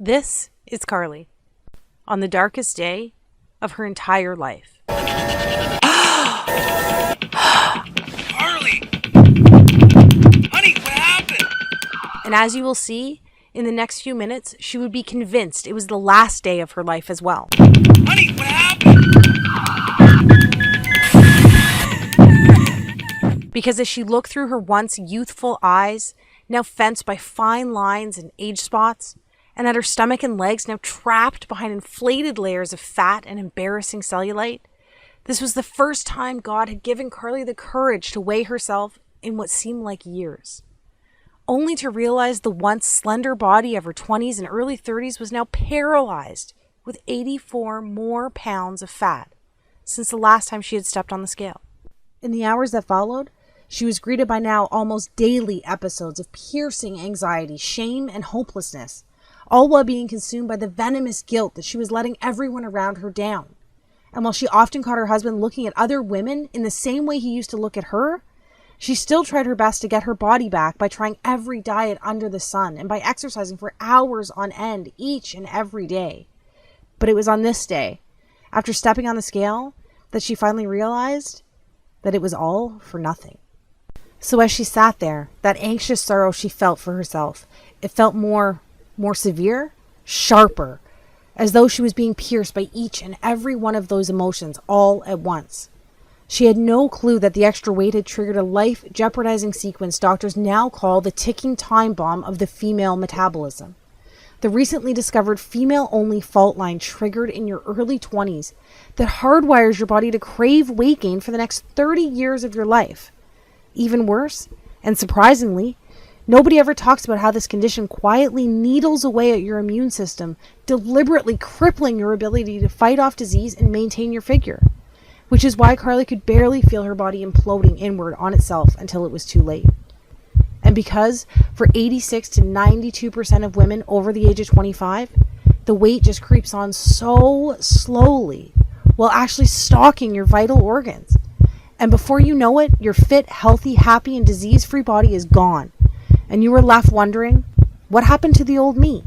This is Carly on the darkest day of her entire life. Carly! Honey, what happened? And as you will see, in the next few minutes, she would be convinced it was the last day of her life as well. Honey, what happened? Because as she looked through her once youthful eyes, now fenced by fine lines and age spots, and at her stomach and legs now trapped behind inflated layers of fat and embarrassing cellulite, this was the first time God had given Carly the courage to weigh herself in what seemed like years, only to realize the once slender body of her 20s and early 30s was now paralyzed with 84 more pounds of fat since the last time she had stepped on the scale. In the hours that followed, she was greeted by now almost daily episodes of piercing anxiety, shame, and hopelessness, all while being consumed by the venomous guilt that she was letting everyone around her down. And while she often caught her husband looking at other women in the same way he used to look at her, she still tried her best to get her body back by trying every diet under the sun and by exercising for hours on end each and every day. But it was on this day, after stepping on the scale, that she finally realized that it was all for nothing. So as she sat there, that anxious sorrow she felt for herself, it felt more severe, sharper, as though she was being pierced by each and every one of those emotions all at once. She had no clue that the extra weight had triggered a life-jeopardizing sequence doctors now call the ticking time bomb of the female metabolism. The recently discovered female-only fault line triggered in your early 20s that hardwires your body to crave weight gain for the next 30 years of your life. Even worse, and surprisingly, nobody ever talks about how this condition quietly needles away at your immune system, deliberately crippling your ability to fight off disease and maintain your figure. Which is why Carly could barely feel her body imploding inward on itself until it was too late. And because for 86 to 92% of women over the age of 25, the weight just creeps on so slowly while actually stalking your vital organs. And before you know it, your fit, healthy, happy, and disease-free body is gone. And you were left wondering, what happened to the old me?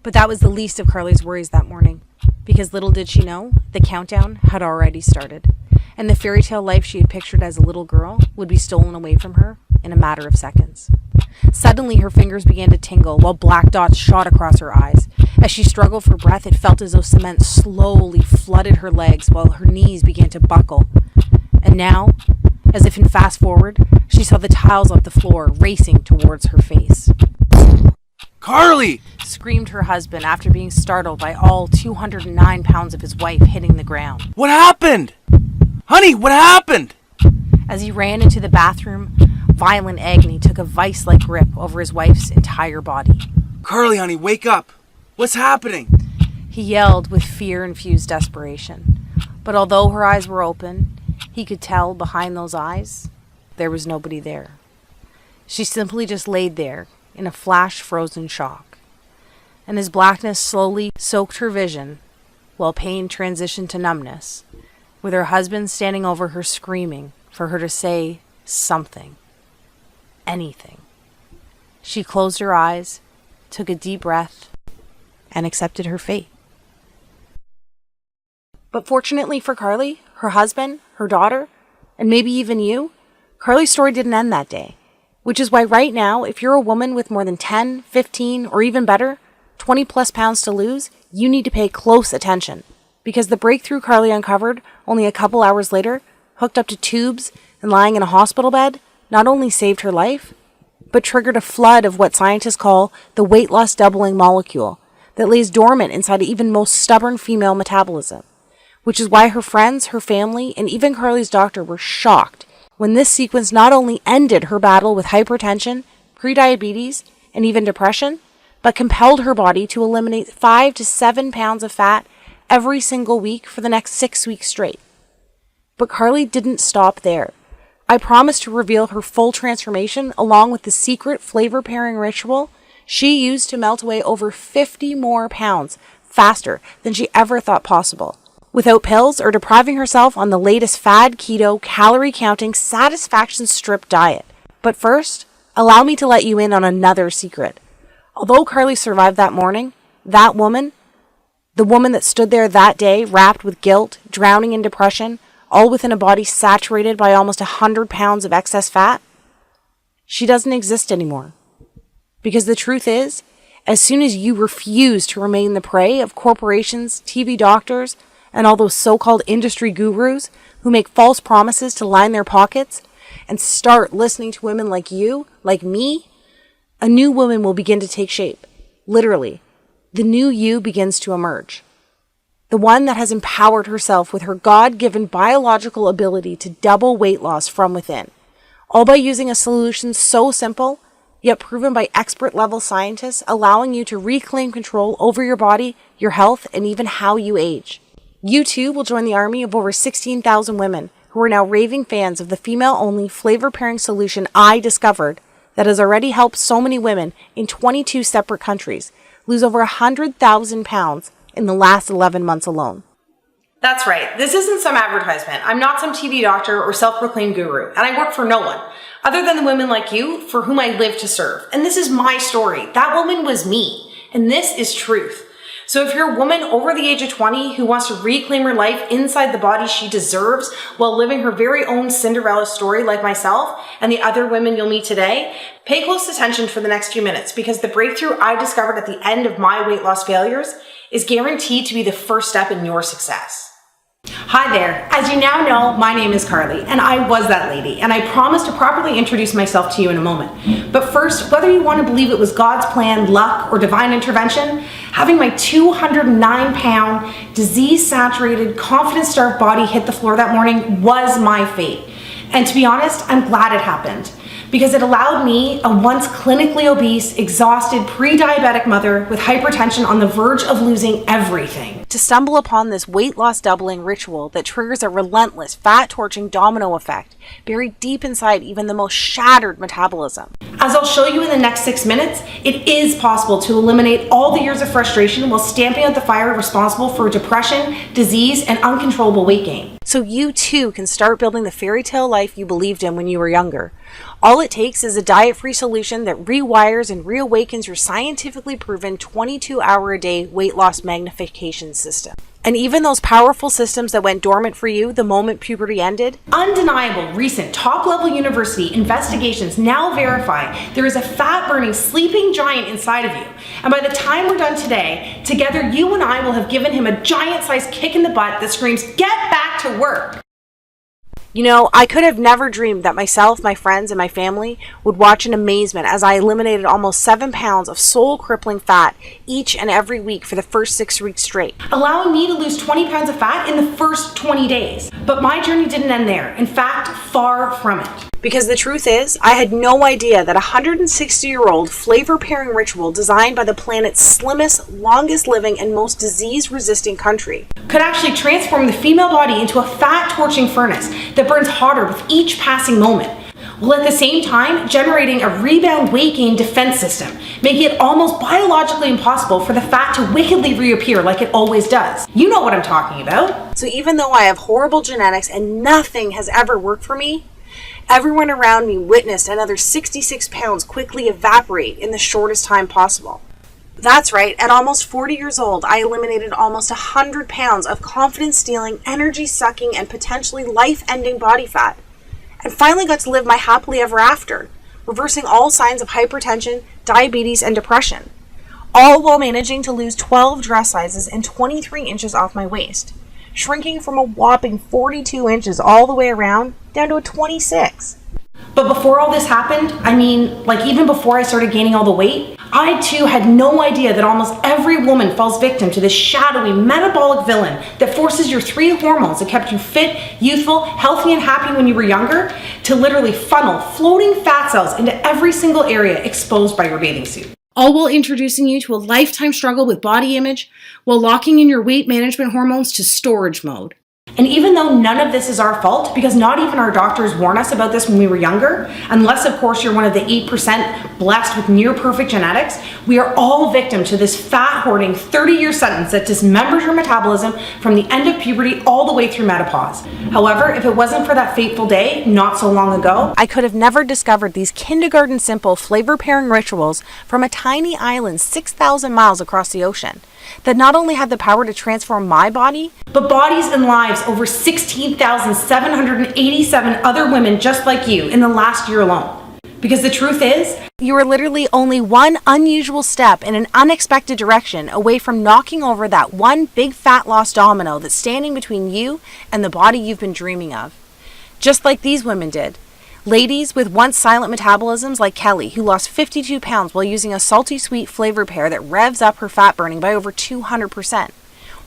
But that was the least of Carly's worries that morning, because little did she know, the countdown had already started, and the fairy tale life she had pictured as a little girl would be stolen away from her in a matter of seconds. Suddenly, her fingers began to tingle while black dots shot across her eyes. As she struggled for breath, it felt as though cement slowly flooded her legs while her knees began to buckle. And now, as if in fast forward, she saw the tiles of the floor racing towards her face. Carly! Screamed her husband after being startled by all 209 pounds of his wife hitting the ground. What happened? Honey, what happened? As he ran into the bathroom, violent agony took a vice-like grip over his wife's entire body. Carly, honey, wake up. What's happening? He yelled with fear-infused desperation. But although her eyes were open, he could tell behind those eyes, there was nobody there. She simply just laid there in a flash-frozen shock. And as blackness slowly soaked her vision, while pain transitioned to numbness, with her husband standing over her screaming for her to say something, anything. She closed her eyes, took a deep breath, and accepted her fate. But fortunately for Carly, her husband, her daughter, and maybe even you, Carly's story didn't end that day. Which is why right now, if you're a woman with more than 10, 15, or even better, 20 plus pounds to lose, you need to pay close attention. Because the breakthrough Carly uncovered only a couple hours later, hooked up to tubes and lying in a hospital bed, not only saved her life, but triggered a flood of what scientists call the weight loss doubling molecule that lays dormant inside even most stubborn female metabolism. Which is why her friends, her family, and even Carly's doctor were shocked when this sequence not only ended her battle with hypertension, prediabetes, and even depression, but compelled her body to eliminate 5 to 7 pounds of fat every single week for the next 6 weeks straight. But Carly didn't stop there. I promised to reveal her full transformation along with the secret flavor pairing ritual she used to melt away over 50 more pounds faster than she ever thought possible, without pills or depriving herself on the latest fad keto, calorie-counting, satisfaction strip diet. But first, allow me to let you in on another secret. Although Carly survived that morning, That woman, the woman that stood there that day, wrapped with guilt, drowning in depression, all within a body saturated by almost 100 pounds of excess fat, she doesn't exist anymore. Because the truth is, as soon as you refuse to remain the prey of corporations, TV doctors, and all those so-called industry gurus who make false promises to line their pockets, and start listening to women like you, like me, a new woman will begin to take shape. Literally, the new you begins to emerge. The one that has empowered herself with her God-given biological ability to double weight loss from within, all by using a solution so simple, yet proven by expert-level scientists, allowing you to reclaim control over your body, your health, and even how you age. You too will join the army of over 16,000 women who are now raving fans of the female-only flavor-pairing solution I discovered that has already helped so many women in 22 separate countries lose over 100,000 pounds in the last 11 months alone. That's right. This isn't some advertisement. I'm not some TV doctor or self-proclaimed guru, and I work for no one other than the women like you for whom I live to serve. And this is my story. That woman was me, and this is truth. So if you're a woman over the age of 20 who wants to reclaim her life inside the body she deserves while living her very own Cinderella story like myself and the other women you'll meet today, pay close attention for the next few minutes, because the breakthrough I discovered at the end of my weight loss failures is guaranteed to be the first step in your success. Hi there. As you now know, my name is Carly, and I was that lady, and I promise to properly introduce myself to you in a moment. But first, whether you want to believe it was God's plan, luck, or divine intervention, having my 209-pound, disease-saturated, confidence-starved body hit the floor that morning was my fate. And to be honest, I'm glad it happened, because it allowed me, a once clinically obese, exhausted, pre-diabetic mother with hypertension on the verge of losing everything, to stumble upon this weight loss doubling ritual that triggers a relentless, fat-torching domino effect buried deep inside even the most shattered metabolism. As I'll show you in the next 6 minutes, it is possible to eliminate all the years of frustration while stamping out the fire responsible for depression, disease, and uncontrollable weight gain. So you too can start building the fairy tale life you believed in when you were younger. All it takes is a diet-free solution that rewires and reawakens your scientifically proven 22-hour-a-day weight loss magnification system. And even those powerful systems that went dormant for you the moment puberty ended? Undeniable recent top-level university investigations now verify there is a fat-burning sleeping giant inside of you. And by the time we're done today, together you and I will have given him a giant-sized kick in the butt that screams, "Get back to work!" You know, I could have never dreamed that myself, my friends, and my family would watch in amazement as I eliminated almost 7 pounds of soul-crippling fat each and every week for the first 6 weeks straight, allowing me to lose 20 pounds of fat in the first 20 days. But my journey didn't end there. In fact, far from it. Because the truth is, I had no idea that a 160-year-old flavor-pairing ritual designed by the planet's slimmest, longest-living, and most disease-resisting country could actually transform the female body into a fat-torching furnace that burns hotter with each passing moment, while at the same time generating a rebound weight gain defense system, making it almost biologically impossible for the fat to wickedly reappear like it always does. You know what I'm talking about. So even though I have horrible genetics and nothing has ever worked for me, everyone around me witnessed another 66 pounds quickly evaporate in the shortest time possible. That's right, at almost 40 years old, I eliminated almost 100 pounds of confidence-stealing, energy-sucking, and potentially life-ending body fat, and finally got to live my happily ever after, reversing all signs of hypertension, diabetes, and depression, all while managing to lose 12 dress sizes and 23 inches off my waist, shrinking from a whopping 42 inches all the way around down to a 26. But before all this happened, even before I started gaining all the weight, I too had no idea that almost every woman falls victim to this shadowy metabolic villain that forces your 3 hormones that kept you fit, youthful, healthy, and happy when you were younger to literally funnel floating fat cells into every single area exposed by your bathing suit. All while introducing you to a lifetime struggle with body image while locking in your weight management hormones to storage mode. And even though none of this is our fault, because not even our doctors warn us about this when we were younger, unless of course you're one of the 8% blessed with near perfect genetics, we are all victim to this fat hoarding 30-year sentence that dismembers your metabolism from the end of puberty all the way through menopause. However, if it wasn't for that fateful day not so long ago, I could have never discovered these kindergarten simple flavor pairing rituals from a tiny island 6,000 miles across the ocean that not only had the power to transform my body, but bodies and lives over 16,787 other women just like you in the last year alone. Because the truth is, you are literally only one unusual step in an unexpected direction away from knocking over that one big fat loss domino that's standing between you and the body you've been dreaming of. Just like these women did. Ladies with once silent metabolisms like Kelly, who lost 52 pounds while using a salty sweet flavor pair that revs up her fat burning by over 200%.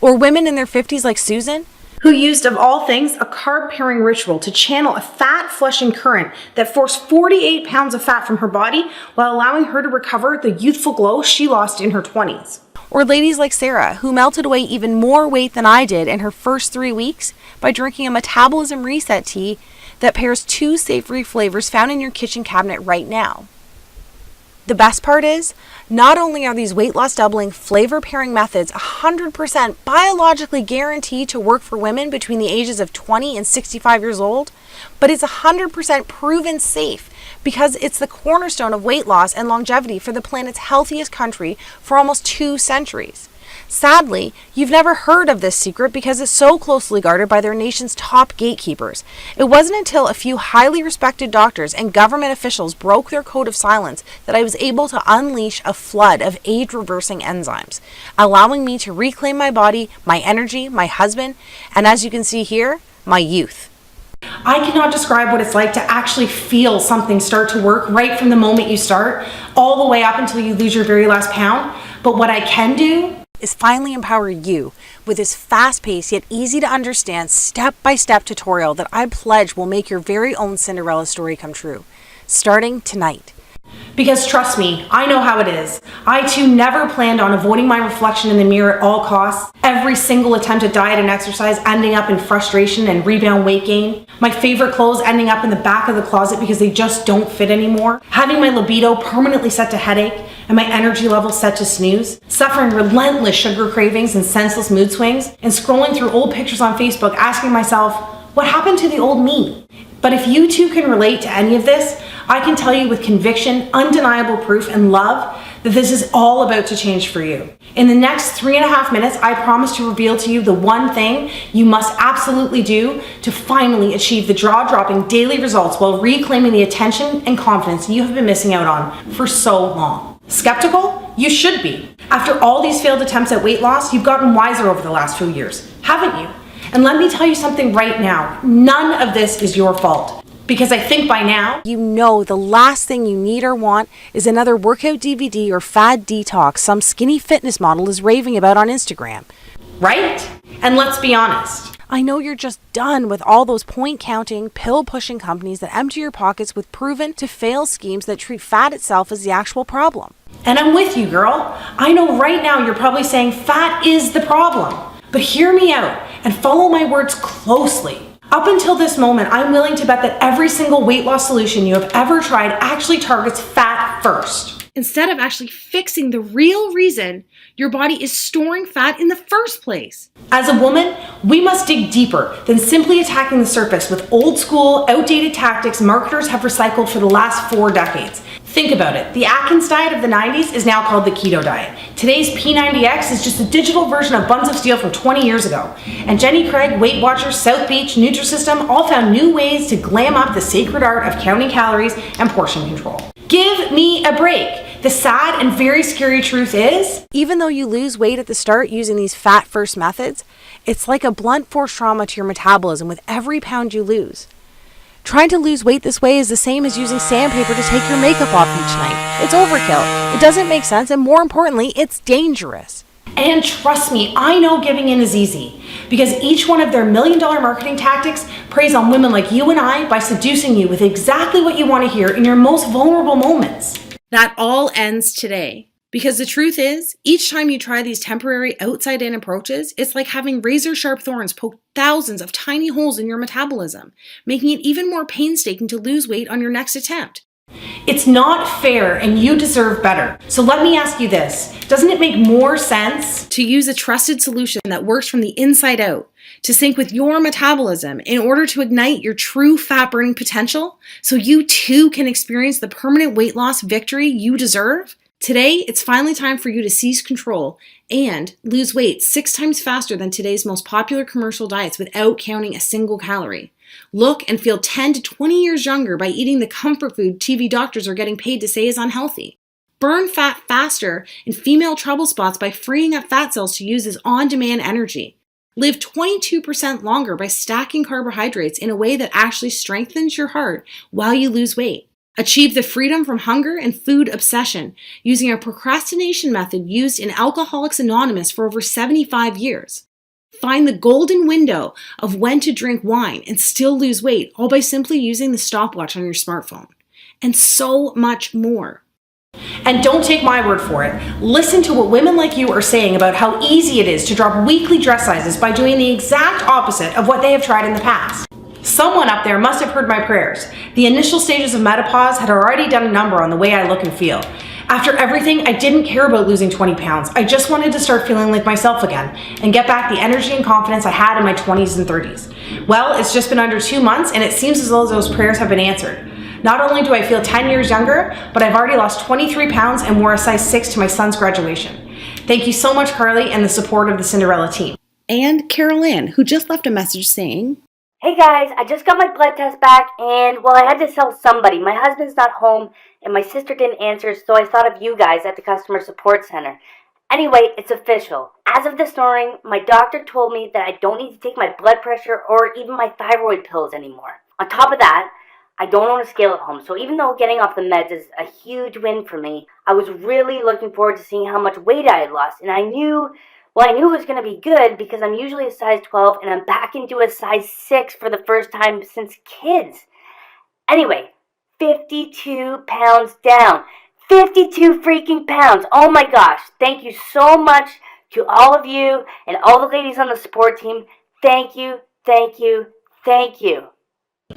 Or women in their 50s like Susan, who used, of all things, a carb pairing ritual to channel a fat flushing current that forced 48 pounds of fat from her body while allowing her to recover the youthful glow she lost in her 20s. Or ladies like Sarah, who melted away even more weight than I did in her first 3 weeks by drinking a metabolism reset tea that pairs 2 savory flavors found in your kitchen cabinet right now. The best part is, not only are these weight loss doubling flavor pairing methods 100% biologically guaranteed to work for women between the ages of 20 and 65 years old, but it's 100% proven safe because it's the cornerstone of weight loss and longevity for the planet's healthiest country for almost 2 centuries. Sadly, you've never heard of this secret because it's so closely guarded by their nation's top gatekeepers. It wasn't until a few highly respected doctors and government officials broke their code of silence that I was able to unleash a flood of age-reversing enzymes, allowing me to reclaim my body, my energy, my husband, and as you can see here, my youth. I cannot describe what it's like to actually feel something start to work right from the moment you start, all the way up until you lose your very last pound. But what I can do is finally empower you with this fast-paced yet easy to understand step-by-step tutorial that I pledge will make your very own Cinderella story come true, starting tonight. Because trust me, I know how it is. I too never planned on avoiding my reflection in the mirror at all costs. Every single attempt at diet and exercise ending up in frustration and rebound weight gain. My favorite clothes ending up in the back of the closet because they just don't fit anymore. Having my libido permanently set to headache and my energy level set to snooze. Suffering relentless sugar cravings and senseless mood swings. And scrolling through old pictures on Facebook asking myself, what happened to the old me? But if you too can relate to any of this, I can tell you with conviction, undeniable proof, and love that this is all about to change for you. In the next 3.5 minutes, I promise to reveal to you the one thing you must absolutely do to finally achieve the jaw-dropping daily results while reclaiming the attention and confidence you have been missing out on for so long. Skeptical? You should be. After all these failed attempts at weight loss, you've gotten wiser over the last few years, haven't you? And let me tell you something right now, none of this is your fault. Because I think by now, you know the last thing you need or want is another workout DVD or fad detox some skinny fitness model is raving about on Instagram. Right? And let's be honest. I know you're just done with all those point-counting, pill-pushing companies that empty your pockets with proven to fail schemes that treat fat itself as the actual problem. And I'm with you, girl. I know right now you're probably saying fat is the problem. But hear me out and follow my words closely. Up until this moment, I'm willing to bet that every single weight loss solution you have ever tried actually targets fat first, instead of actually fixing the real reason your body is storing fat in the first place. As a woman, we must dig deeper than simply attacking the surface with old school, outdated tactics marketers have recycled for the last 4 decades. Think about it. The Atkins diet of the 90s is now called the keto diet. Today's P90X is just a digital version of Buns of Steel from 20 years ago. And Jenny Craig, Weight Watchers, South Beach, Nutrisystem all found new ways to glam up the sacred art of counting calories and portion control. Give me a break. The sad and very scary truth is, even though you lose weight at the start using these fat-first methods, it's like a blunt force trauma to your metabolism with every pound you lose. Trying to lose weight this way is the same as using sandpaper to take your makeup off each night. It's overkill. It doesn't make sense, and more importantly, it's dangerous. And trust me, I know giving in is easy, because each one of their $1 million marketing tactics preys on women like you and I by seducing you with exactly what you want to hear in your most vulnerable moments. That all ends today. Because the truth is, each time you try these temporary outside-in approaches, it's like having razor-sharp thorns poke thousands of tiny holes in your metabolism, making it even more painstaking to lose weight on your next attempt. It's not fair and you deserve better. So let me ask you this. Doesn't it make more sense to use a trusted solution that works from the inside out, to sync with your metabolism in order to ignite your true fat burning potential so you too can experience the permanent weight loss victory you deserve? Today, it's finally time for you to seize control and lose weight 6 times faster than today's most popular commercial diets without counting a single calorie. Look and feel 10 to 20 years younger by eating the comfort food TV doctors are getting paid to say is unhealthy. Burn fat faster in female trouble spots by freeing up fat cells to use as on-demand energy. Live 22% longer by stacking carbohydrates in a way that actually strengthens your heart while you lose weight. Achieve the freedom from hunger and food obsession using a procrastination method used in Alcoholics Anonymous for over 75 years. Find the golden window of when to drink wine and still lose weight, all by simply using the stopwatch on your smartphone. And so much more. And don't take my word for it. Listen to what women like you are saying about how easy it is to drop weekly dress sizes by doing the exact opposite of what they have tried in the past. Someone up there must have heard my prayers. The initial stages of menopause had already done a number on the way I look and feel. After everything, I didn't care about losing 20 pounds. I just wanted to start feeling like myself again and get back the energy and confidence I had in my 20s and 30s. Well, it's just been under 2 months and it seems as though those prayers have been answered. Not only do I feel 10 years younger, but I've already lost 23 pounds and wore a size 6 to my son's graduation. Thank you so much, Carly, and the support of the Cinderella team. And Carol Ann, who just left a message saying, "Hey guys, I just got my blood test back and, well, I had to tell somebody. My husband's not home and my sister didn't answer, so I thought of you guys at the customer support center. Anyway, it's official. As of this morning, my doctor told me that I don't need to take my blood pressure or even my thyroid pills anymore. On top of that, I don't own a scale at home, so even though getting off the meds is a huge win for me, I was really looking forward to seeing how much weight I had lost, and I knew it was going to be good because I'm usually a size 12 and I'm back into a size 6 for the first time since kids. Anyway, 52 pounds down. 52 freaking pounds. Oh my gosh. Thank you so much to all of you and all the ladies on the support team. Thank you, thank you, thank you.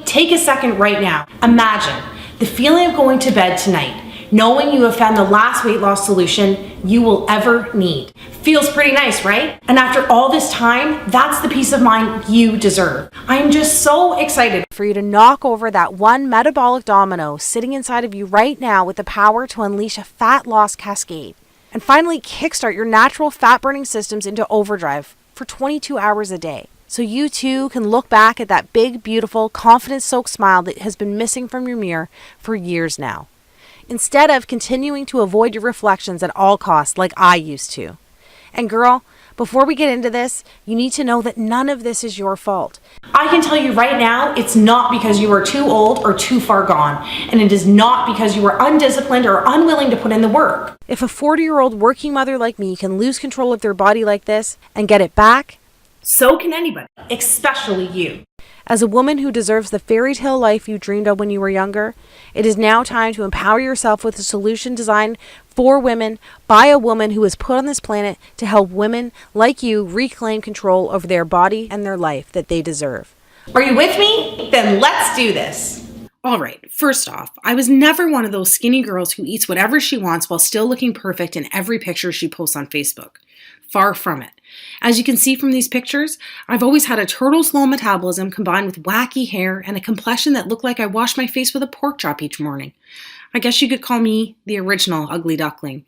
Take a second right now. Imagine the feeling of going to bed tonight, knowing you have found the last weight loss solution you will ever need. Feels pretty nice, right? And after all this time, that's the peace of mind you deserve. I'm just so excited for you to knock over that one metabolic domino sitting inside of you right now with the power to unleash a fat loss cascade. And finally kickstart your natural fat burning systems into overdrive for 22 hours a day. So you too can look back at that big, beautiful, confidence-soaked smile that has been missing from your mirror for years now, instead of continuing to avoid your reflections at all costs like I used to. And girl, before we get into this, you need to know that none of this is your fault. I can tell you right now, it's not because you are too old or too far gone, and it is not because you are undisciplined or unwilling to put in the work. If a 40-year-old working mother like me can lose control of their body like this and get it back, so can anybody, especially you. As a woman who deserves the fairy tale life you dreamed of when you were younger, it is now time to empower yourself with a solution designed for women by a woman who was put on this planet to help women like you reclaim control over their body and their life that they deserve. Are you with me? Then let's do this. All right, first off, I was never one of those skinny girls who eats whatever she wants while still looking perfect in every picture she posts on Facebook. Far from it. As you can see from these pictures, I've always had a turtle-slow metabolism combined with wacky hair and a complexion that looked like I washed my face with a pork chop each morning. I guess you could call me the original ugly duckling.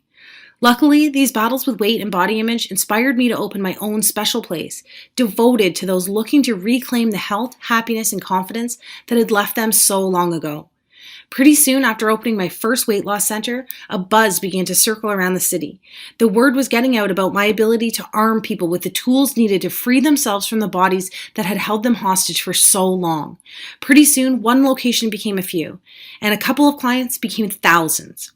Luckily, these battles with weight and body image inspired me to open my own special place, devoted to those looking to reclaim the health, happiness, and confidence that had left them so long ago. Pretty soon after opening my first weight loss center, a buzz began to circle around the city. The word was getting out about my ability to arm people with the tools needed to free themselves from the bodies that had held them hostage for so long. Pretty soon, one location became a few, and a couple of clients became thousands.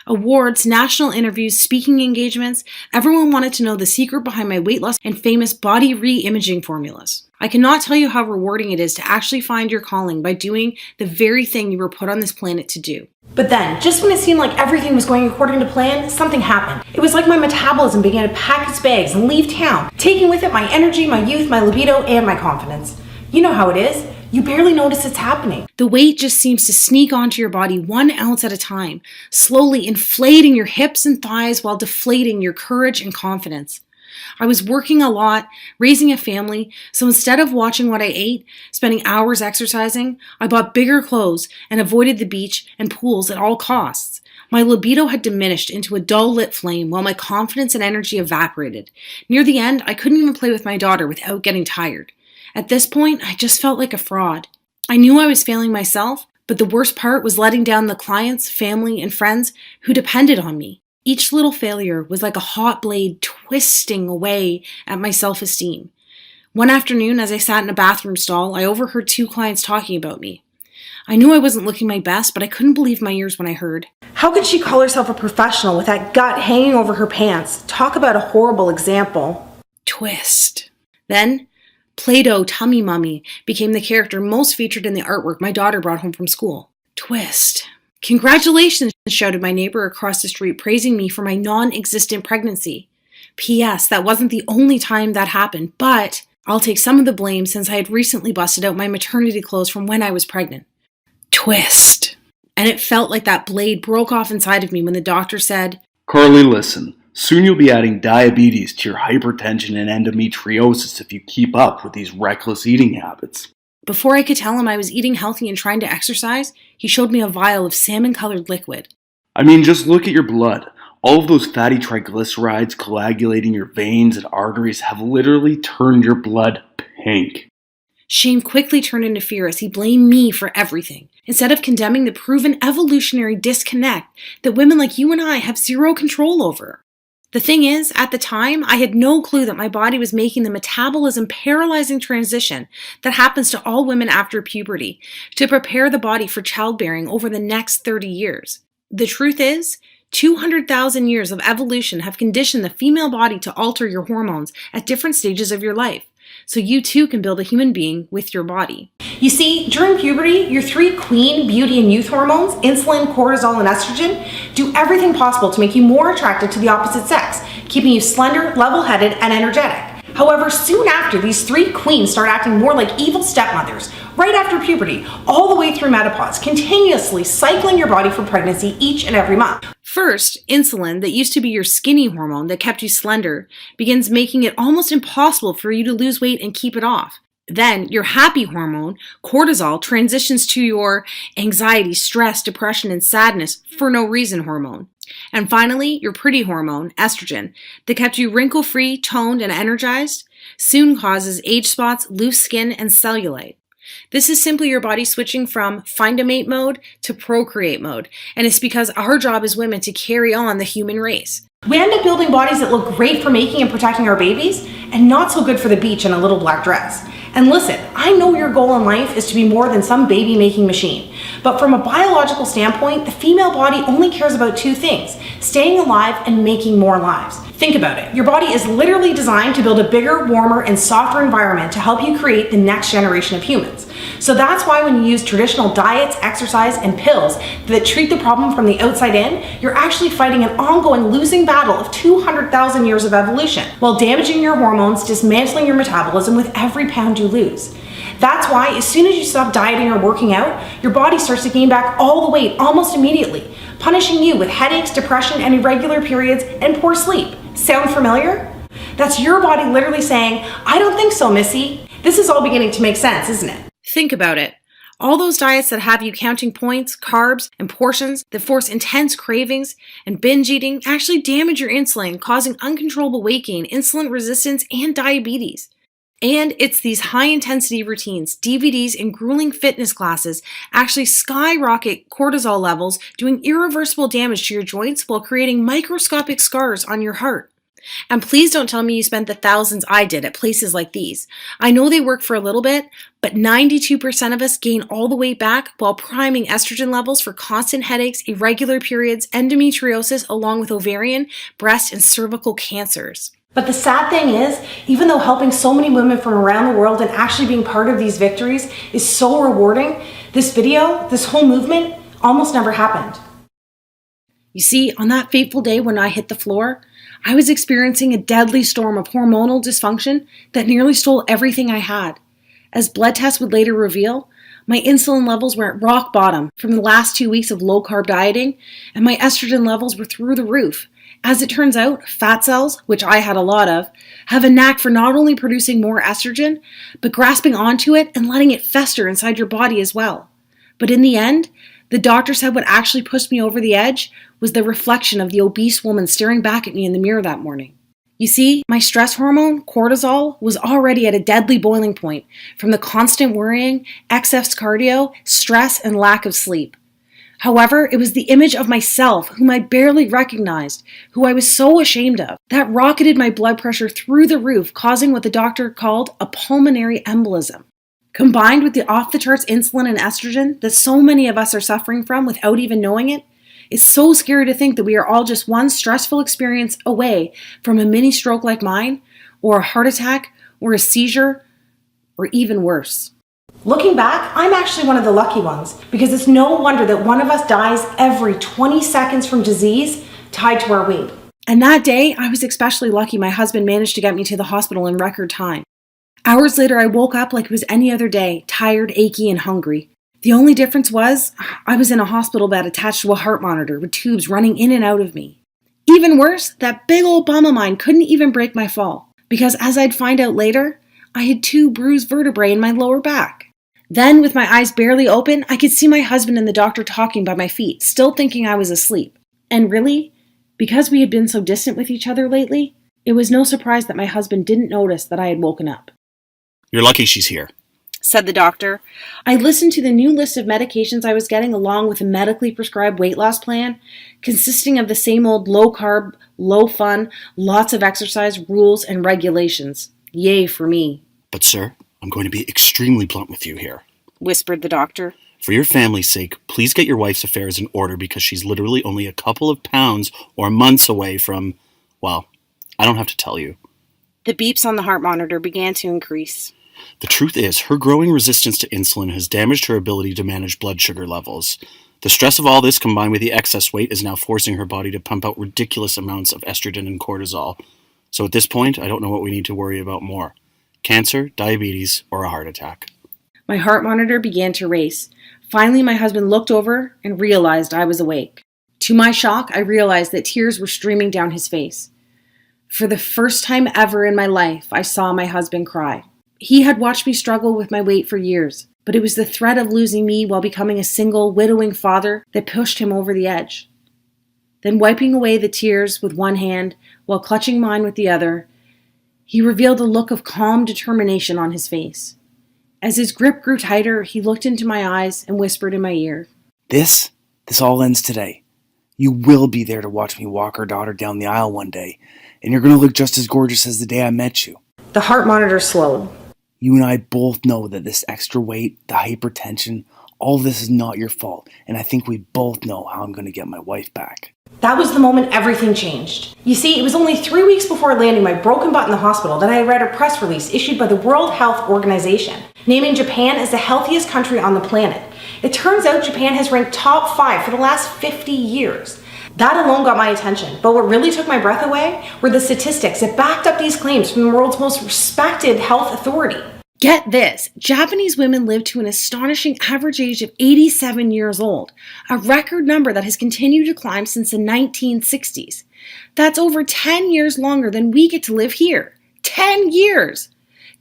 Awards, national interviews, speaking engagements, everyone wanted to know the secret behind my weight loss and famous body re-imaging formulas. I cannot tell you how rewarding it is to actually find your calling by doing the very thing you were put on this planet to do. But then, just when it seemed like everything was going according to plan, something happened. It was like my metabolism began to pack its bags and leave town, taking with it my energy, my youth, my libido, and my confidence. You know how it is. You barely notice it's happening. The weight just seems to sneak onto your body 1 ounce at a time, slowly inflating your hips and thighs while deflating your courage and confidence. I was working a lot, raising a family, so instead of watching what I ate, spending hours exercising, I bought bigger clothes and avoided the beach and pools at all costs. My libido had diminished into a dull lit flame while my confidence and energy evaporated. Near the end, I couldn't even play with my daughter without getting tired. At this point, I just felt like a fraud. I knew I was failing myself, but the worst part was letting down the clients, family, and friends who depended on me. Each little failure was like a hot blade twisting away at my self-esteem. One afternoon, as I sat in a bathroom stall, I overheard 2 clients talking about me. I knew I wasn't looking my best, but I couldn't believe my ears when I heard. How could she call herself a professional with that gut hanging over her pants? Talk about a horrible example. Twist. Then, Play-Doh Tummy Mummy became the character most featured in the artwork my daughter brought home from school. Twist. Congratulations, shouted my neighbor across the street, praising me for my non-existent pregnancy. P.S. That wasn't the only time that happened, but I'll take some of the blame since I had recently busted out my maternity clothes from when I was pregnant. Twist. And it felt like that blade broke off inside of me when the doctor said, Carly, listen. Soon you'll be adding diabetes to your hypertension and endometriosis if you keep up with these reckless eating habits. Before I could tell him I was eating healthy and trying to exercise, he showed me a vial of salmon-colored liquid. I mean, just look at your blood. All of those fatty triglycerides coagulating your veins and arteries have literally turned your blood pink. Shame quickly turned into fear as he blamed me for everything, instead of condemning the proven evolutionary disconnect that women like you and I have zero control over. The thing is, at the time, I had no clue that my body was making the metabolism paralyzing transition that happens to all women after puberty to prepare the body for childbearing over the next 30 years. The truth is, 200,000 years of evolution have conditioned the female body to alter your hormones at different stages of your life, so you too can build a human being with your body. You see, during puberty, your 3 queen beauty and youth hormones, insulin, cortisol, and estrogen, do everything possible to make you more attracted to the opposite sex, keeping you slender, level-headed, and energetic. However, soon after, these 3 queens start acting more like evil stepmothers, right after puberty, all the way through menopause, continuously cycling your body for pregnancy each and every month. First, insulin, that used to be your skinny hormone that kept you slender, begins making it almost impossible for you to lose weight and keep it off. Then, your happy hormone, cortisol, transitions to your anxiety, stress, depression, and sadness for no reason hormone. And finally, your pretty hormone, estrogen, that kept you wrinkle-free, toned, and energized, soon causes age spots, loose skin, and cellulite. This is simply your body switching from find a mate mode to procreate mode, and it's because our job as women to carry on the human race. We end up building bodies that look great for making and protecting our babies, and not so good for the beach in a little black dress. And listen, I know your goal in life is to be more than some baby-making machine, but from a biological standpoint, the female body only cares about 2 things: staying alive and making more lives. Think about it. Your body is literally designed to build a bigger, warmer, and softer environment to help you create the next generation of humans. So that's why when you use traditional diets, exercise, and pills that treat the problem from the outside in, you're actually fighting an ongoing losing battle of 200,000 years of evolution, while damaging your hormones, dismantling your metabolism with every pound you lose. That's why as soon as you stop dieting or working out, your body starts to gain back all the weight almost immediately, punishing you with headaches, depression, and irregular periods and poor sleep. Sound familiar? That's your body literally saying, I don't think so, Missy. This is all beginning to make sense, isn't it? Think about it. All those diets that have you counting points, carbs, and portions that force intense cravings and binge eating actually damage your insulin, causing uncontrollable weight gain, insulin resistance, and diabetes. And it's these high-intensity routines, DVDs, and grueling fitness classes actually skyrocket cortisol levels, doing irreversible damage to your joints while creating microscopic scars on your heart. And please don't tell me you spent the thousands I did at places like these. I know they work for a little bit, but 92% of us gain all the weight back while priming estrogen levels for constant headaches, irregular periods, endometriosis, along with ovarian, breast, and cervical cancers. But the sad thing is, even though helping so many women from around the world and actually being part of these victories is so rewarding, this video, this whole movement, almost never happened. You see, on that fateful day when I hit the floor, I was experiencing a deadly storm of hormonal dysfunction that nearly stole everything I had. As blood tests would later reveal, my insulin levels were at rock bottom from the last 2 weeks of low-carb dieting, and my estrogen levels were through the roof. As it turns out, fat cells, which I had a lot of, have a knack for not only producing more estrogen, but grasping onto it and letting it fester inside your body as well. But in the end, the doctor said what actually pushed me over the edge was the reflection of the obese woman staring back at me in the mirror that morning. You see, my stress hormone, cortisol, was already at a deadly boiling point from the constant worrying, excess cardio, stress, and lack of sleep. However, it was the image of myself, whom I barely recognized, who I was so ashamed of, that rocketed my blood pressure through the roof, causing what the doctor called a pulmonary embolism. Combined with the off-the-charts insulin and estrogen that so many of us are suffering from without even knowing it, it's so scary to think that we are all just one stressful experience away from a mini stroke like mine, or a heart attack, or a seizure, or even worse. Looking back, I'm actually one of the lucky ones, because it's no wonder that one of us dies every 20 seconds from disease tied to our weight. And that day, I was especially lucky my husband managed to get me to the hospital in record time. Hours later, I woke up like it was any other day, tired, achy, and hungry. The only difference was, I was in a hospital bed attached to a heart monitor with tubes running in and out of me. Even worse, that big old bum of mine couldn't even break my fall, because as I'd find out later, I had 2 bruised vertebrae in my lower back. Then, with my eyes barely open, I could see my husband and the doctor talking by my feet, still thinking I was asleep. And really, because we had been so distant with each other lately, it was no surprise that my husband didn't notice that I had woken up. You're lucky she's here, said the doctor. I listened to the new list of medications I was getting along with a medically prescribed weight loss plan, consisting of the same old low-carb, low-fun, lots of exercise rules and regulations. Yay for me. But sir, I'm going to be extremely blunt with you here, whispered the doctor. For your family's sake, please get your wife's affairs in order because she's literally only a couple of pounds or months away from, well, I don't have to tell you. The beeps on the heart monitor began to increase. The truth is, her growing resistance to insulin has damaged her ability to manage blood sugar levels. The stress of all this combined with the excess weight is now forcing her body to pump out ridiculous amounts of estrogen and cortisol. So at this point, I don't know what we need to worry about more. Cancer, diabetes, or a heart attack. My heart monitor began to race. Finally, my husband looked over and realized I was awake. To my shock, I realized that tears were streaming down his face. For the first time ever in my life, I saw my husband cry. He had watched me struggle with my weight for years, but it was the threat of losing me while becoming a single, widowing father that pushed him over the edge. Then, wiping away the tears with one hand while clutching mine with the other, he revealed a look of calm determination on his face. As his grip grew tighter, he looked into my eyes and whispered in my ear, This all ends today. You will be there to watch me walk our daughter down the aisle one day, and you're going to look just as gorgeous as the day I met you. The heart monitor slowed. You and I both know that this extra weight, the hypertension, all of this is not your fault, and I think we both know how I'm going to get my wife back. That was the moment everything changed. You see, it was only 3 weeks before landing my broken butt in the hospital that I read a press release issued by the World Health Organization, naming Japan as the healthiest country on the planet. It turns out Japan has ranked top 5 for the last 50 years. That alone got my attention, but what really took my breath away were the statistics that backed up these claims from the world's most respected health authority. Get this, Japanese women live to an astonishing average age of 87 years old, a record number that has continued to climb since the 1960s. That's over 10 years longer than we get to live here. 10 years!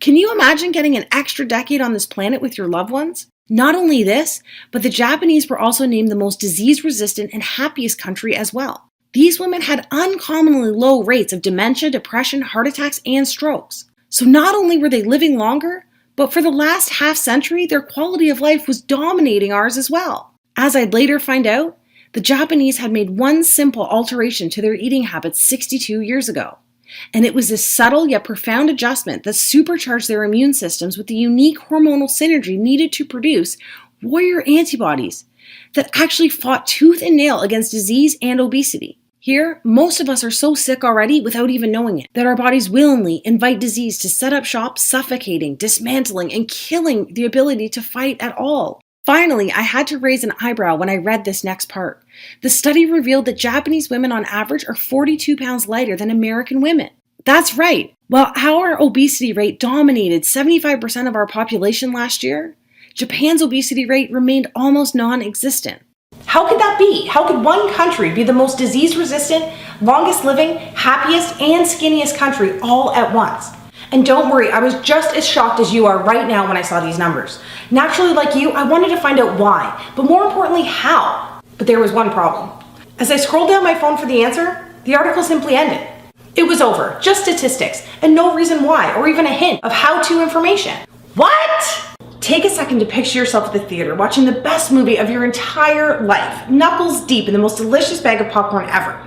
Can you imagine getting an extra decade on this planet with your loved ones? Not only this, but the Japanese were also named the most disease-resistant and happiest country as well. These women had uncommonly low rates of dementia, depression, heart attacks, and strokes. So not only were they living longer, but for the last half century, their quality of life was dominating ours as well. As I'd later find out, the Japanese had made one simple alteration to their eating habits 62 years ago. And it was this subtle yet profound adjustment that supercharged their immune systems with the unique hormonal synergy needed to produce warrior antibodies that actually fought tooth and nail against disease and obesity. Here, most of us are so sick already without even knowing it, that our bodies willingly invite disease to set up shop, suffocating, dismantling, and killing the ability to fight at all. Finally, I had to raise an eyebrow when I read this next part. The study revealed that Japanese women on average are 42 pounds lighter than American women. That's right. While our obesity rate dominated 75% of our population last year, Japan's obesity rate remained almost non-existent. How could that be? How could one country be the most disease-resistant, longest living, happiest, and skinniest country all at once? And don't worry, I was just as shocked as you are right now when I saw these numbers. Naturally, like you, I wanted to find out why, but more importantly, how. But there was one problem. As I scrolled down my phone for the answer, the article simply ended. It was over, just statistics, and no reason why, or even a hint of how-to information. What? Take a second to picture yourself at the theater watching the best movie of your entire life, knuckles deep in the most delicious bag of popcorn ever.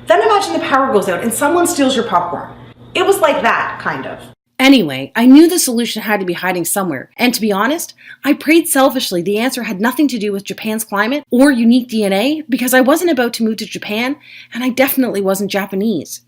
Then imagine the power goes out and someone steals your popcorn. It was like that, kind of. Anyway, I knew the solution had to be hiding somewhere, and to be honest, I prayed selfishly the answer had nothing to do with Japan's climate or unique DNA, because I wasn't about to move to Japan, and I definitely wasn't Japanese.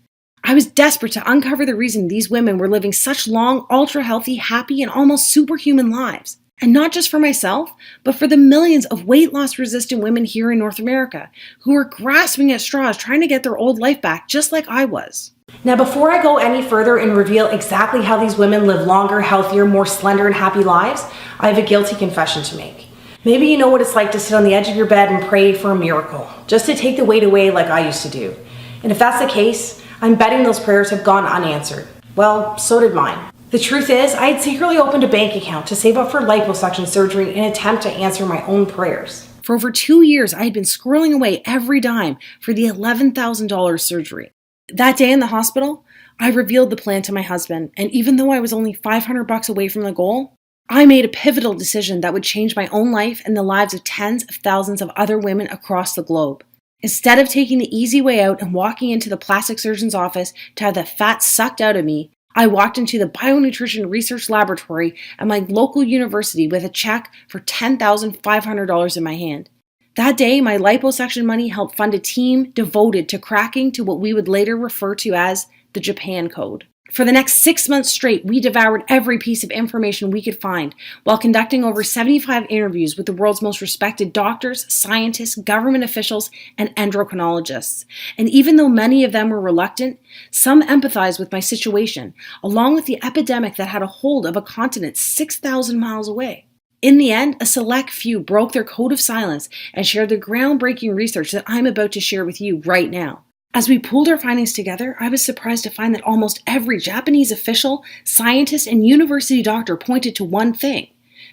I was desperate to uncover the reason these women were living such long, ultra-healthy, happy, and almost superhuman lives. And not just for myself, but for the millions of weight loss resistant women here in North America who are grasping at straws trying to get their old life back just like I was. Now, before I go any further and reveal exactly how these women live longer, healthier, more slender, and happy lives, I have a guilty confession to make. Maybe you know what it's like to sit on the edge of your bed and pray for a miracle, just to take the weight away like I used to do. And if that's the case, I'm betting those prayers have gone unanswered. Well, so did mine. The truth is, I had secretly opened a bank account to save up for liposuction surgery in an attempt to answer my own prayers. For over 2 years, I had been squirreling away every dime for the $11,000 surgery. That day in the hospital, I revealed the plan to my husband, and even though I was only $500 away from the goal, I made a pivotal decision that would change my own life and the lives of tens of thousands of other women across the globe. Instead of taking the easy way out and walking into the plastic surgeon's office to have the fat sucked out of me, I walked into the bionutrition research laboratory at my local university with a check for $10,500 in my hand. That day, my liposuction money helped fund a team devoted to cracking to what we would later refer to as the Japan Code. For the next 6 months straight, we devoured every piece of information we could find while conducting over 75 interviews with the world's most respected doctors, scientists, government officials, and endocrinologists. And even though many of them were reluctant, some empathized with my situation, along with the epidemic that had a hold of a continent 6,000 miles away. In the end, a select few broke their code of silence and shared the groundbreaking research that I'm about to share with you right now. As we pooled our findings together, I was surprised to find that almost every Japanese official, scientist, and university doctor pointed to one thing: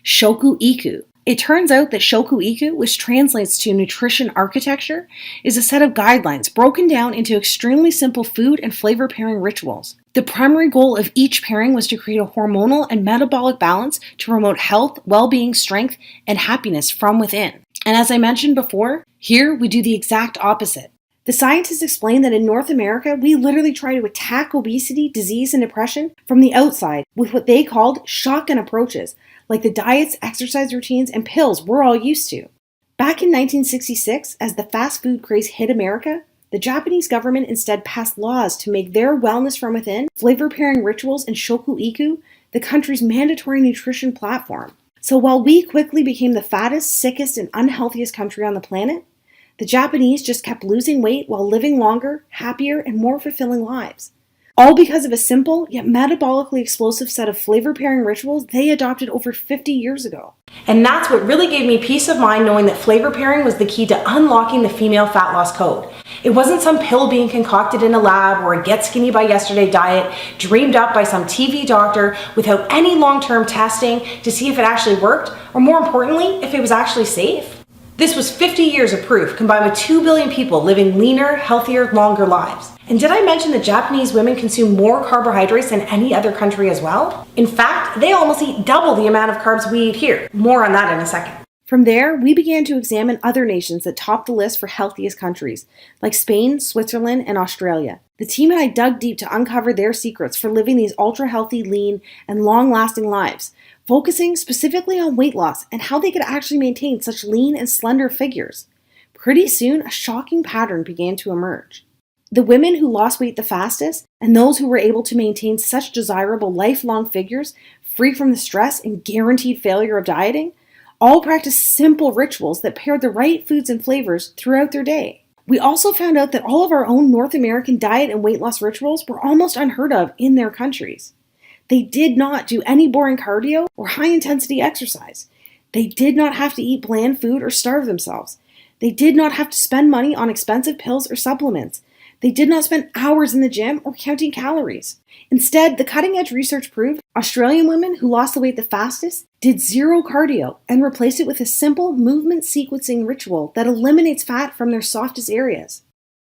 Shoku Iku. It turns out that Shoku Iku, which translates to nutrition architecture, is a set of guidelines broken down into extremely simple food and flavor pairing rituals. The primary goal of each pairing was to create a hormonal and metabolic balance to promote health, well-being, strength, and happiness from within. And as I mentioned before, here we do the exact opposite. The scientists explain that in North America, we literally try to attack obesity, disease, and depression from the outside with what they called shotgun approaches, like the diets, exercise routines, and pills we're all used to. Back in 1966, as the fast food craze hit America, the Japanese government instead passed laws to make their wellness from within, flavor pairing rituals, and Shoku Iku the country's mandatory nutrition platform. So while we quickly became the fattest, sickest, and unhealthiest country on the planet, the Japanese just kept losing weight while living longer, happier, and more fulfilling lives. All because of a simple, yet metabolically explosive set of flavor pairing rituals they adopted over 50 years ago. And that's what really gave me peace of mind, knowing that flavor pairing was the key to unlocking the female fat loss code. It wasn't some pill being concocted in a lab or a get skinny by yesterday diet dreamed up by some TV doctor without any long-term testing to see if it actually worked, or more importantly, if it was actually safe. This was 50 years of proof combined with 2 billion people living leaner, healthier, longer lives. And did I mention that Japanese women consume more carbohydrates than any other country as well? In fact, they almost eat double the amount of carbs we eat here. More on that in a second. From there, we began to examine other nations that topped the list for healthiest countries, like Spain, Switzerland, and Australia. The team and I dug deep to uncover their secrets for living these ultra-healthy, lean, and long-lasting lives, focusing specifically on weight loss and how they could actually maintain such lean and slender figures. Pretty soon, a shocking pattern began to emerge. The women who lost weight the fastest and those who were able to maintain such desirable lifelong figures, free from the stress and guaranteed failure of dieting, all practiced simple rituals that paired the right foods and flavors throughout their day. We also found out that all of our own North American diet and weight loss rituals were almost unheard of in their countries. They did not do any boring cardio or high-intensity exercise. They did not have to eat bland food or starve themselves. They did not have to spend money on expensive pills or supplements. They did not spend hours in the gym or counting calories. Instead, the cutting-edge research proved Australian women who lost the weight the fastest did zero cardio and replaced it with a simple movement sequencing ritual that eliminates fat from their softest areas.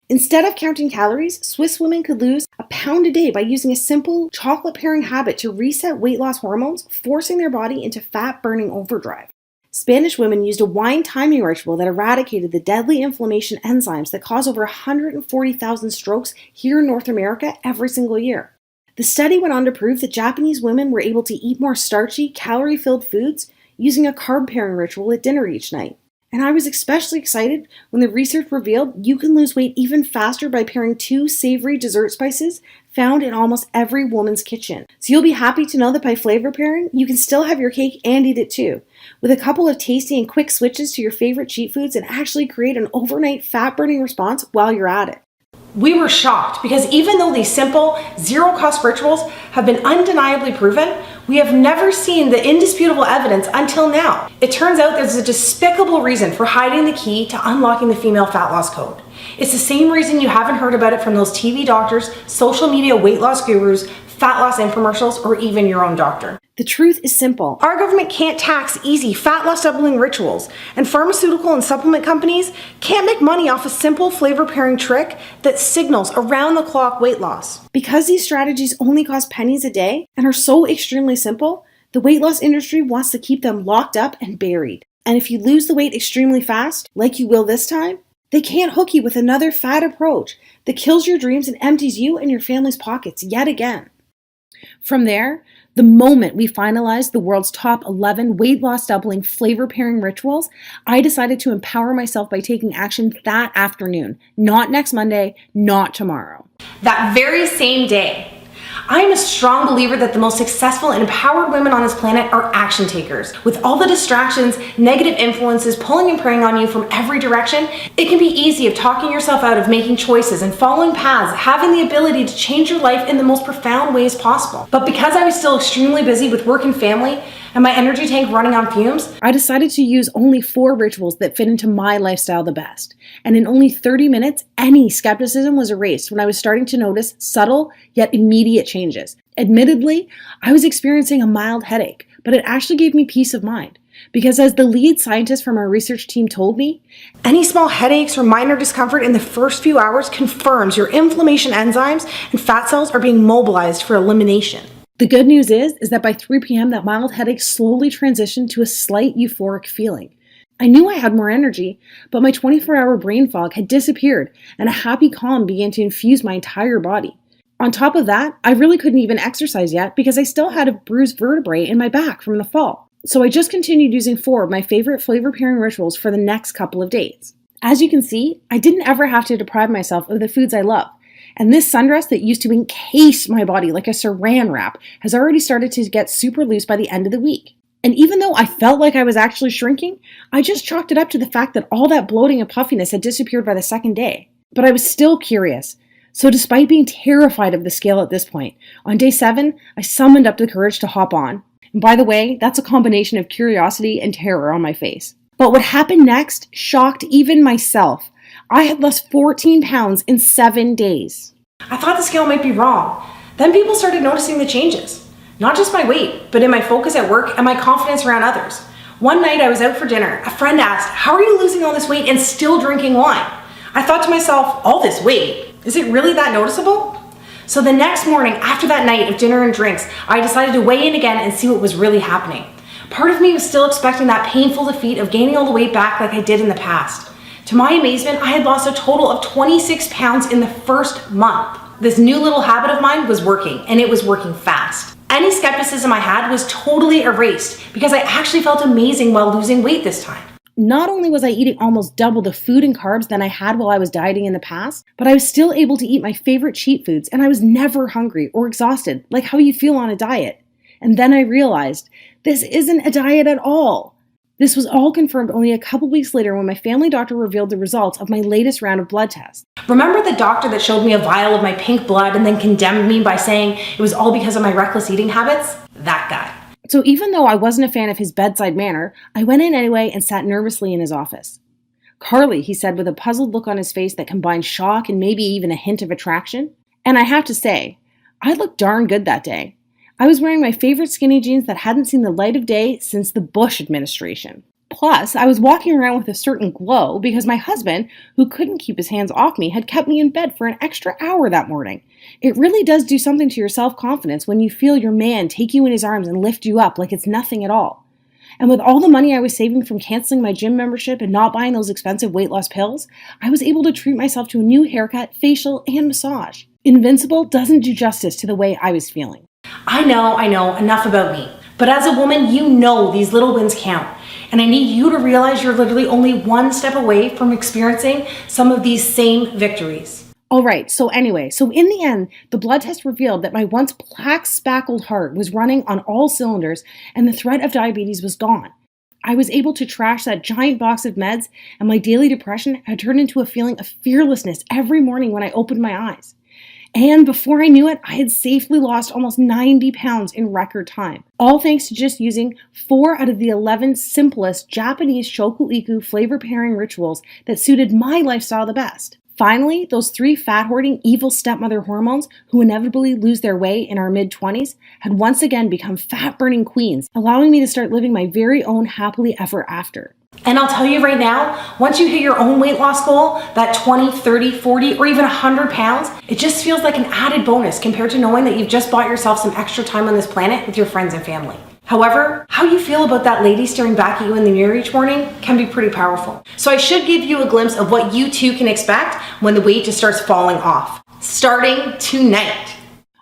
Instead of counting calories, Swiss women could lose a pound a day by using a simple chocolate pairing habit to reset weight loss hormones, forcing their body into fat-burning overdrive. Spanish women used a wine timing ritual that eradicated the deadly inflammation enzymes that cause over 140,000 strokes here in North America every single year. The study went on to prove that Japanese women were able to eat more starchy, calorie-filled foods using a carb pairing ritual at dinner each night. And I was especially excited when the research revealed you can lose weight even faster by pairing 2 savory dessert spices found in almost every woman's kitchen. So you'll be happy to know that by flavor pairing, you can still have your cake and eat it too, with a couple of tasty and quick switches to your favorite cheat foods and actually create an overnight fat-burning response while you're at it. We were shocked because even though these simple, zero-cost rituals have been undeniably proven, we have never seen the indisputable evidence until now. It turns out there's a despicable reason for hiding the key to unlocking the female fat loss code. It's the same reason you haven't heard about it from those TV doctors, social media weight loss gurus, fat loss infomercials, or even your own doctor. The truth is simple. Our government can't tax easy fat loss doubling rituals, and pharmaceutical and supplement companies can't make money off a simple flavor pairing trick that signals around-the-clock weight loss. Because these strategies only cost pennies a day and are so extremely simple, the weight loss industry wants to keep them locked up and buried. And if you lose the weight extremely fast, like you will this time, they can't hook you with another fad approach that kills your dreams and empties you and your family's pockets yet again. From there, the moment we finalized the world's top 11 weight loss doubling flavor pairing rituals, I decided to empower myself by taking action that afternoon, not next Monday, not tomorrow. That very same day. I am a strong believer that the most successful and empowered women on this planet are action takers. With all the distractions, negative influences pulling and preying on you from every direction, it can be easy of talking yourself out of making choices and following paths, having the ability to change your life in the most profound ways possible. But because I was still extremely busy with work and family, and my energy tank running on fumes, I decided to use only 4 rituals that fit into my lifestyle the best. And in only 30 minutes, any skepticism was erased when I was starting to notice subtle yet immediate changes. Admittedly, I was experiencing a mild headache, but it actually gave me peace of mind. Because as the lead scientist from our research team told me, any small headaches or minor discomfort in the first few hours confirms your inflammation enzymes and fat cells are being mobilized for elimination. The good news is that by 3 p.m. that mild headache slowly transitioned to a slight euphoric feeling. I knew I had more energy, but my 24-hour brain fog had disappeared and a happy calm began to infuse my entire body. On top of that, I really couldn't even exercise yet because I still had a bruised vertebrae in my back from the fall. So I just continued using 4 of my favorite flavor pairing rituals for the next couple of days. As you can see, I didn't ever have to deprive myself of the foods I love. And this sundress that used to encase my body like a saran wrap has already started to get super loose by the end of the week. And even though I felt like I was actually shrinking, I just chalked it up to the fact that all that bloating and puffiness had disappeared by the second day. But I was still curious. So despite being terrified of the scale at this point, on day 7, I summoned up the courage to hop on. And by the way, that's a combination of curiosity and terror on my face. But what happened next shocked even myself. I had lost 14 pounds in 7 days. I thought the scale might be wrong. Then people started noticing the changes. Not just my weight, but in my focus at work and my confidence around others. One night I was out for dinner. A friend asked, "How are you losing all this weight and still drinking wine?" I thought to myself, all this weight? Is it really that noticeable? So the next morning, after that night of dinner and drinks, I decided to weigh in again and see what was really happening. Part of me was still expecting that painful defeat of gaining all the weight back like I did in the past. To my amazement, I had lost a total of 26 pounds in the first month. This new little habit of mine was working, and it was working fast. Any skepticism I had was totally erased because I actually felt amazing while losing weight this time. Not only was I eating almost double the food and carbs than I had while I was dieting in the past, but I was still able to eat my favorite cheat foods, and I was never hungry or exhausted, like how you feel on a diet. And then I realized, this isn't a diet at all. This was all confirmed only a couple weeks later when my family doctor revealed the results of my latest round of blood tests. Remember the doctor that showed me a vial of my pink blood and then condemned me by saying it was all because of my reckless eating habits? That guy. So even though I wasn't a fan of his bedside manner, I went in anyway and sat nervously in his office. "Carly," he said with a puzzled look on his face that combined shock and maybe even a hint of attraction. And I have to say, I looked darn good that day. I was wearing my favorite skinny jeans that hadn't seen the light of day since the Bush administration. Plus, I was walking around with a certain glow because my husband, who couldn't keep his hands off me, had kept me in bed for an extra hour that morning. It really does do something to your self-confidence when you feel your man take you in his arms and lift you up like it's nothing at all. And with all the money I was saving from canceling my gym membership and not buying those expensive weight loss pills, I was able to treat myself to a new haircut, facial, and massage. Invincible doesn't do justice to the way I was feeling. I know, enough about me. But as a woman, you know these little wins count. And I need you to realize you're literally only one step away from experiencing some of these same victories. All right, so in the end, the blood test revealed that my once plaque-spackled heart was running on all cylinders and the threat of diabetes was gone. I was able to trash that giant box of meds, and my daily depression had turned into a feeling of fearlessness every morning when I opened my eyes. And before I knew it, I had safely lost almost 90 pounds in record time. All thanks to just using 4 out of the 11 simplest Japanese shoku-iku flavor pairing rituals that suited my lifestyle the best. Finally, those 3 fat-hoarding evil stepmother hormones who inevitably lose their way in our mid-20s had once again become fat-burning queens, allowing me to start living my very own happily ever after. And I'll tell you right now, once you hit your own weight loss goal, that 20, 30, 40, or even 100 pounds, it just feels like an added bonus compared to knowing that you've just bought yourself some extra time on this planet with your friends and family. However, how you feel about that lady staring back at you in the mirror each morning can be pretty powerful. So I should give you a glimpse of what you too can expect when the weight just starts falling off. Starting tonight.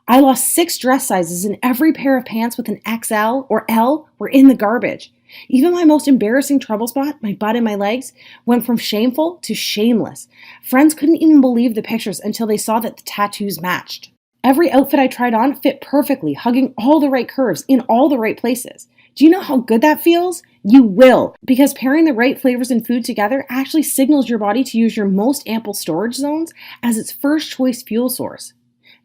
I lost 6 dress sizes and every pair of pants with an XL or L were in the garbage. Even my most embarrassing trouble spot, my butt and my legs, went from shameful to shameless. Friends couldn't even believe the pictures until they saw that the tattoos matched. Every outfit I tried on fit perfectly, hugging all the right curves in all the right places. Do you know how good that feels? You will, because pairing the right flavors and food together actually signals your body to use your most ample storage zones as its first choice fuel source.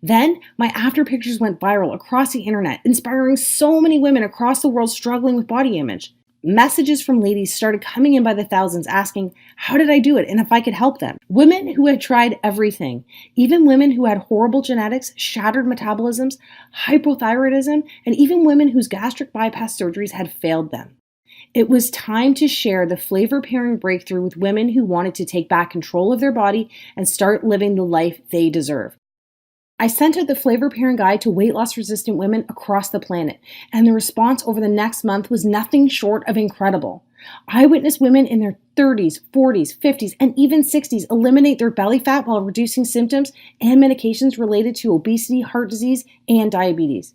Then, my after pictures went viral across the internet, inspiring so many women across the world struggling with body image. Messages from ladies started coming in by the thousands asking, how did I do it and if I could help them? Women who had tried everything, even women who had horrible genetics, shattered metabolisms, hypothyroidism, and even women whose gastric bypass surgeries had failed them. It was time to share the flavor pairing breakthrough with women who wanted to take back control of their body and start living the life they deserve. I sent out the flavor pairing guide to weight loss resistant women across the planet, and the response over the next month was nothing short of incredible. I witnessed women in their 30s, 40s, 50s, and even 60s eliminate their belly fat while reducing symptoms and medications related to obesity, heart disease, and diabetes.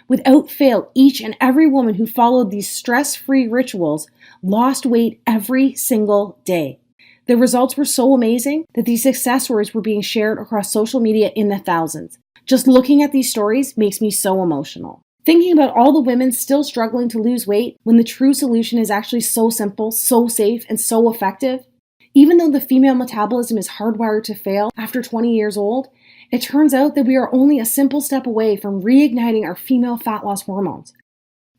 Without fail, each and every woman who followed these stress-free rituals lost weight every single day. The results were so amazing that these success stories were being shared across social media in the thousands. Just looking at these stories makes me so emotional. Thinking about all the women still struggling to lose weight when the true solution is actually so simple, so safe, and so effective. Even though the female metabolism is hardwired to fail after 20 years old, it turns out that we are only a simple step away from reigniting our female fat loss hormones.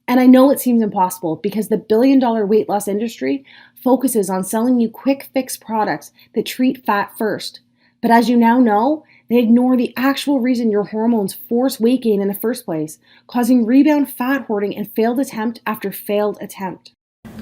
And I know it seems impossible because the billion-dollar weight loss industry focuses on selling you quick fix products that treat fat first. But as you now know, they ignore the actual reason your hormones force weight gain in the first place, causing rebound fat hoarding and failed attempt after failed attempt.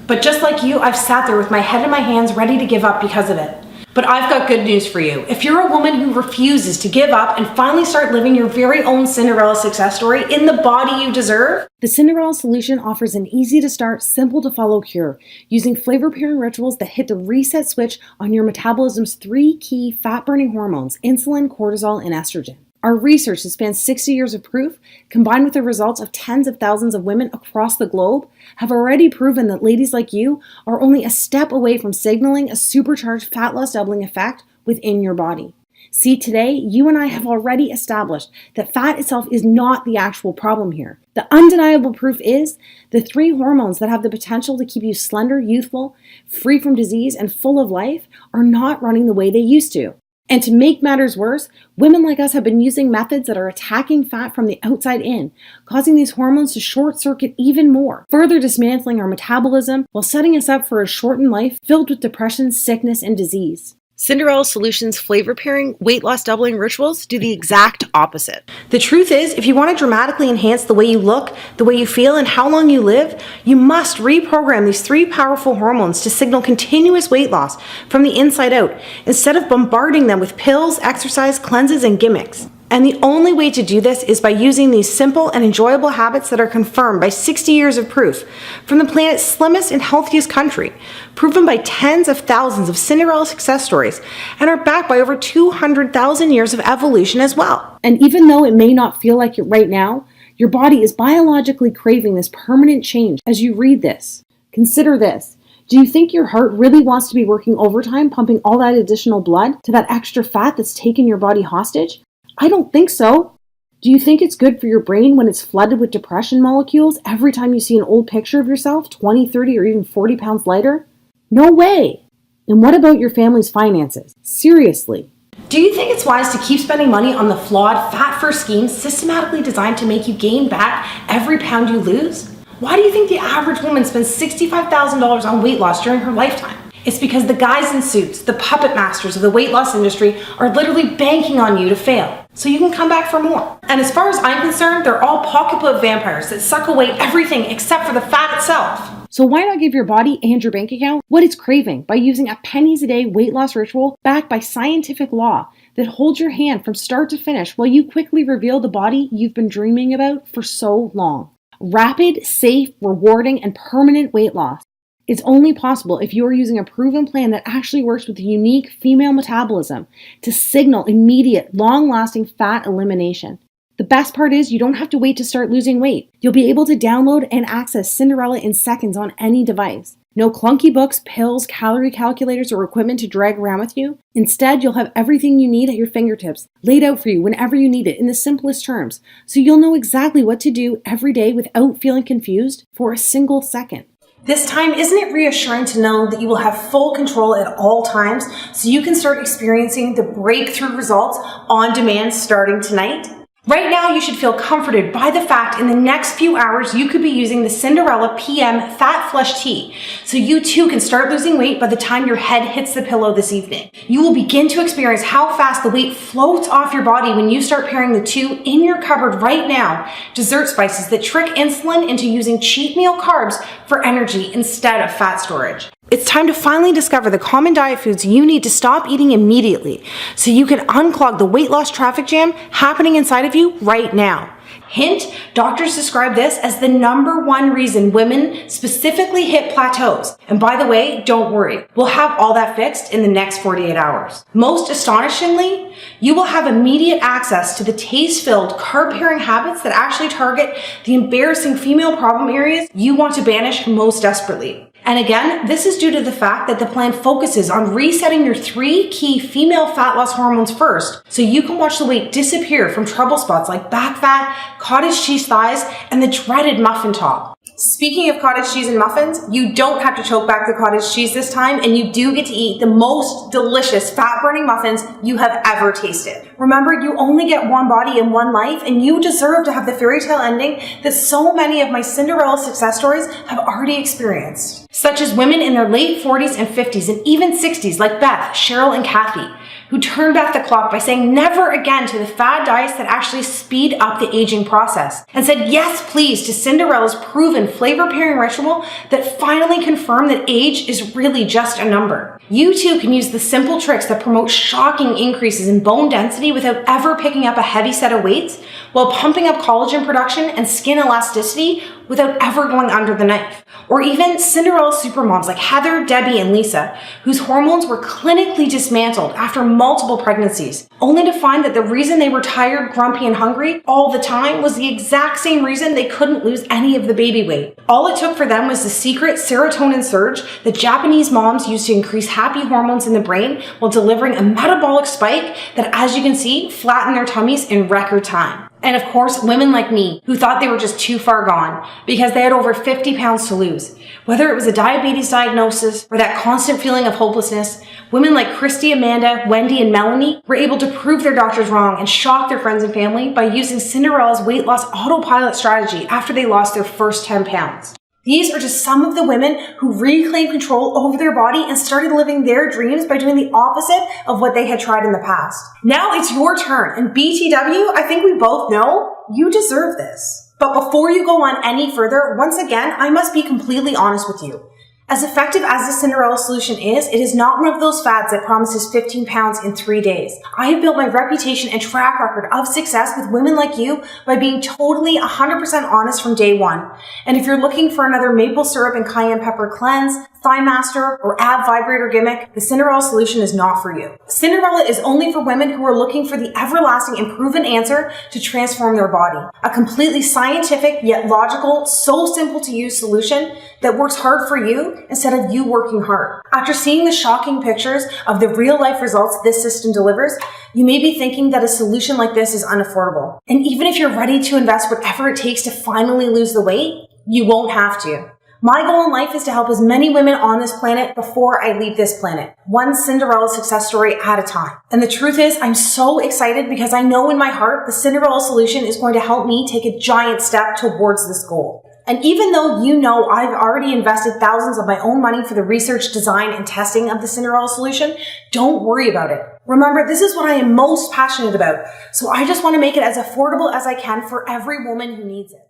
But just like you, I've sat there with my head in my hands ready to give up because of it. But I've got good news for you. If you're a woman who refuses to give up and finally start living your very own Cinderella success story in the body you deserve, the Cinderella Solution offers an easy-to-start, simple-to-follow cure using flavor-pairing rituals that hit the reset switch on your metabolism's 3 key fat-burning hormones, insulin, cortisol, and estrogen. Our research that spans 60 years of proof, combined with the results of tens of thousands of women across the globe, have already proven that ladies like you are only a step away from signaling a supercharged fat loss doubling effect within your body. See, today, you and I have already established that fat itself is not the actual problem here. The undeniable proof is the 3 hormones that have the potential to keep you slender, youthful, free from disease, and full of life are not running the way they used to. And to make matters worse, women like us have been using methods that are attacking fat from the outside in, causing these hormones to short circuit even more, further dismantling our metabolism while setting us up for a shortened life filled with depression, sickness, and disease. Cinderella Solution's flavor pairing, weight loss doubling rituals do the exact opposite. The truth is, if you want to dramatically enhance the way you look, the way you feel, and how long you live, you must reprogram these 3 powerful hormones to signal continuous weight loss from the inside out, instead of bombarding them with pills, exercise, cleanses, and gimmicks. And the only way to do this is by using these simple and enjoyable habits that are confirmed by 60 years of proof from the planet's slimmest and healthiest country, proven by tens of thousands of Cinderella success stories, and are backed by over 200,000 years of evolution as well. And even though it may not feel like it right now, your body is biologically craving this permanent change as you read this. Consider this. Do you think your heart really wants to be working overtime, pumping all that additional blood to that extra fat that's taken your body hostage? I don't think so. Do you think it's good for your brain when it's flooded with depression molecules every time you see an old picture of yourself 20, 30, or even 40 pounds lighter? No way. And what about your family's finances? Seriously. Do you think it's wise to keep spending money on the flawed, fat-first schemes systematically designed to make you gain back every pound you lose? Why do you think the average woman spends $65,000 on weight loss during her lifetime? It's because the guys in suits, the puppet masters of the weight loss industry, are literally banking on you to fail, so you can come back for more. And as far as I'm concerned, they're all pocketbook vampires that suck away everything except for the fat itself. So why not give your body and your bank account what it's craving by using a pennies a day weight loss ritual backed by scientific law that holds your hand from start to finish while you quickly reveal the body you've been dreaming about for so long. Rapid, safe, rewarding, and permanent weight loss is only possible if you are using a proven plan that actually works with the unique female metabolism to signal immediate, long-lasting fat elimination. The best part is you don't have to wait to start losing weight. You'll be able to download and access Cinderella in seconds on any device. No clunky books, pills, calorie calculators, or equipment to drag around with you. Instead, you'll have everything you need at your fingertips, laid out for you whenever you need it in the simplest terms, so you'll know exactly what to do every day without feeling confused for a single second. This time, isn't it reassuring to know that you will have full control at all times so you can start experiencing the breakthrough results on demand starting tonight? Right now, you should feel comforted by the fact in the next few hours you could be using the Cinderella PM Fat Flush Tea, so you too can start losing weight by the time your head hits the pillow this evening. You will begin to experience how fast the weight floats off your body when you start pairing the 2 in your cupboard right now, dessert spices that trick insulin into using cheat meal carbs for energy instead of fat storage. It's time to finally discover the common diet foods you need to stop eating immediately so you can unclog the weight loss traffic jam happening inside of you right now. Hint, doctors describe this as the #1 reason women specifically hit plateaus. And by the way, don't worry, we'll have all that fixed in the next 48 hours. Most astonishingly, you will have immediate access to the taste-filled, carb-pairing habits that actually target the embarrassing female problem areas you want to banish most desperately. And again, this is due to the fact that the plan focuses on resetting your 3 key female fat loss hormones first, so you can watch the weight disappear from trouble spots like back fat, cottage cheese thighs, and the dreaded muffin top. Speaking of cottage cheese and muffins, you don't have to choke back the cottage cheese this time, and you do get to eat the most delicious fat-burning muffins you have ever tasted. Remember, you only get one body and one life, and you deserve to have the fairy tale ending that so many of my Cinderella success stories have already experienced, such as women in their late 40s and 50s and even 60s like Beth, Cheryl, and Kathy, who turned back the clock by saying never again to the fad diets that actually speed up the aging process, and said yes please to Cinderella's proven flavor pairing ritual that finally confirmed that age is really just a number. You too can use the simple tricks that promote shocking increases in bone density without ever picking up a heavy set of weights, while pumping up collagen production and skin elasticity without ever going under the knife. Or even Cinderella supermoms like Heather, Debbie, and Lisa, whose hormones were clinically dismantled after multiple pregnancies, only to find that the reason they were tired, grumpy, and hungry all the time was the exact same reason they couldn't lose any of the baby weight. All it took for them was the secret serotonin surge that Japanese moms use to increase happy hormones in the brain while delivering a metabolic spike that, as you can see, flattened their tummies in record time. And of course, women like me who thought they were just too far gone because they had over 50 pounds to lose. Whether it was a diabetes diagnosis or that constant feeling of hopelessness, women like Christy, Amanda, Wendy, and Melanie were able to prove their doctors wrong and shock their friends and family by using Cinderella's weight loss autopilot strategy after they lost their first 10 pounds. These are just some of the women who reclaimed control over their body and started living their dreams by doing the opposite of what they had tried in the past. Now it's your turn, and BTW, I think we both know you deserve this. But before you go on any further, once again, I must be completely honest with you. As effective as the Cinderella Solution is, it is not one of those fads that promises 15 pounds in 3 days. I have built my reputation and track record of success with women like you by being totally 100% honest from day one. And if you're looking for another maple syrup and cayenne pepper cleanse, thigh master, or ab vibrator gimmick, the Cinderella Solution is not for you. Cinderella is only for women who are looking for the everlasting and proven answer to transform their body. A completely scientific yet logical, so simple to use solution that works hard for you instead of you working hard. After seeing the shocking pictures of the real life results this system delivers, you may be thinking that a solution like this is unaffordable. And even if you're ready to invest whatever it takes to finally lose the weight, you won't have to. My goal in life is to help as many women on this planet before I leave this planet, one Cinderella success story at a time. And the truth is, I'm so excited because I know in my heart the Cinderella Solution is going to help me take a giant step towards this goal. And even though you know I've already invested thousands of my own money for the research, design, and testing of the Cinderella Solution, don't worry about it. Remember, this is what I am most passionate about, so I just want to make it as affordable as I can for every woman who needs it.